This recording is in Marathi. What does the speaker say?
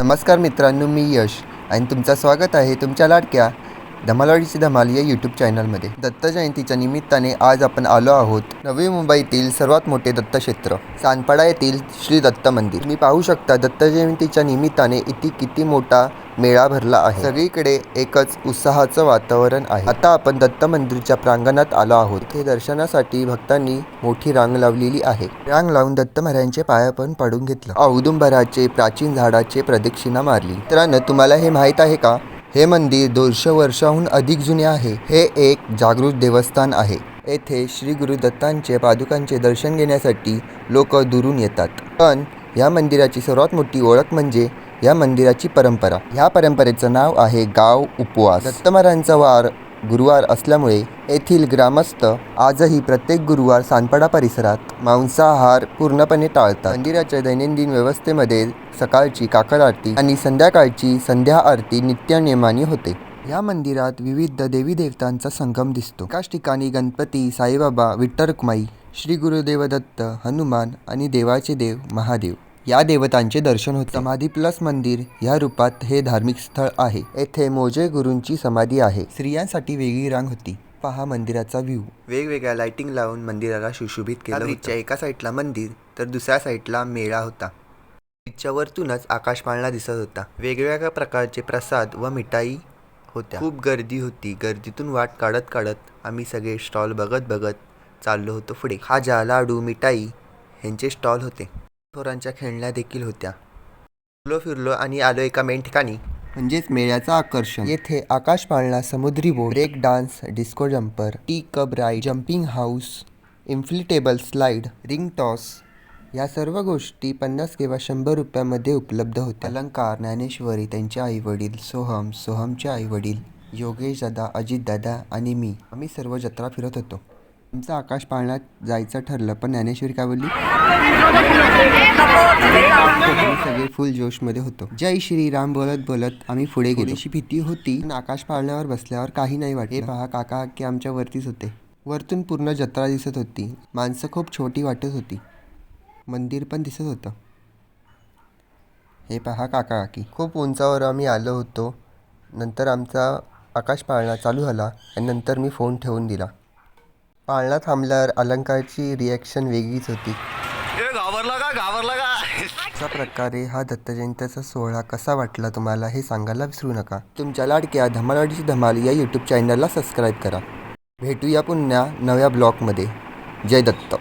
नमस्कार मित्रांनो, मी यश आणि तुमचं स्वागत आहे तुमच्या लाडक्या धमालवाडीची धमाल या यूट्यूब चॅनलमध्ये. दत्त जयंतीच्या निमित्ताने आज आपण आलो आहोत नवी मुंबईतील सर्वात मोठे दत्तक्षेत्र सानपाडा येथील श्री दत्त मंदिर. तुम्ही पाहू शकता दत्त जयंतीच्या निमित्ताने इथे किती मोठा मेळा भरला आहे. सगळीकडे एकच उत्साहाचं वातावरण आहे. आता आपण दत्त मंदिरच्या प्रांगणात आलो आहोत. इथे दर्शनासाठी भक्तांनी मोठी रांग लावलेली आहे. रांग लावून दत्त महाराजांचे पाया पण पडून घेतलं. औदुंबराचे प्राचीन झाडाचे प्रदक्षिणा मारली. मित्रांनो, तुम्हाला हे माहीत आहे का? हे मंदिर 200 वर्षाहून अधिक जुने आहे. हे एक जागृत देवस्थान आहे. येथे श्री गुरु दत्तांचे पादुकांचे दर्शन घेण्यासाठी लोक दुरून येतात. पण या मंदिराची सर्वात मोठी ओळख म्हणजे या मंदिराची परंपरा. ह्या परंपरेचं नाव आहे गाव उपवास. दत्त महाराजांचा वार गुरुवार असल्यामुळे येथील ग्रामस्थ आजही प्रत्येक गुरुवार सानपाडा परिसरात मांसाहार पूर्णपणे टाळतात. मंदिराच्या दैनंदिन व्यवस्थेमध्ये सकाळची काकड आरती आणि संध्याकाळची संध्या आरती नित्यनेमाने होते. या मंदिरात विविध देवी देवतांचा संगम दिसतो. एकाच ठिकाणी गणपती, साईबाबा, विठ्ठल रुक्माई, श्री गुरुदेव दत्त, हनुमान आणि देवाचे देव महादेव या देवतांचे दर्शन होते. समाधी प्लस मंदिर या रूपात हे धार्मिक स्थळ आहे. येथे मोजे गुरूंची समाधी आहे. स्त्रियांसाठी वेगळी रांग होती. पहा मंदिराचा व्ह्यू. वेगवेगळ्या लाइटिंग लावून मंदिराला सुशोभित केलं होतं. एका साईडला मंदिर तर दुसऱ्या साईडला मेळा होता. ब्रिजच्या वरतूनच आकाश पाळणा दिसत होता. वेगवेगळ्या प्रकारचे प्रसाद व मिठाई होत्या. खूप गर्दी होती. गर्दीतून वाट काढत काढत आम्ही सगळे स्टॉल बघत चाललो होतो पुढे. खाजा, लाडू, मिठाई यांचे स्टॉल होते. थोरांच्या खेळण्या देखील होत्या. फिरलो आणि आलो एका मेन ठिकाणी, म्हणजेच मेळ्याचं आकर्षण. येथे आकाश पाळणा, समुद्री boat, break dance, disco jumper, tea cup ride, jumping house, inflatable slide, ring toss या सर्व गोष्टी 50 किंवा 100 रुपयामध्ये उपलब्ध होत्या. अलंकार, ज्ञानेश्वरी, त्यांचे आईवडील, सोहमचे आईवडील, योगेश दादा, अजित दादा आणि मी आम्ही सर्व जत्रा फिरत होतो. आमचं आकाश पाळण्यात जायचं ठरलं, पण ज्ञानेश्वरी काय बोलली? आम्ही सगळे फुल जोशमध्ये होतो. जय श्रीराम बोलत आम्ही पुढे गेलो. अशी भीती होती, पण आकाश पाळण्यावर बसल्यावर काही नाही वाटले. पहा, काका की आमच्या वरतीच होते. वरतून पूर्ण जत्रा दिसत होती. माणसं खूप छोटी वाटत होती. मंदिर पण दिसत होतं. हे पहा काका काकी. खूप उंचावर आम्ही आलो होतो. नंतर आमचा आकाश पाळणा चालू झाला आणि नंतर मी फोन ठेवून दिला. पाळणा थांबल्यावर अलंकारची रिॲक्शन वेगळीच होती. अशा प्रकारे हा दत्त जयंतीचा सोहळा कसा वाटला तुम्हाला हे सांगायला विसरू नका. तुमच्या लाडक्या धमालवाडीची धमाल या यूट्यूब चॅनलला सबस्क्राईब करा. भेटूया पुन्हा नव्या ब्लॉगमध्ये. जय दत्त.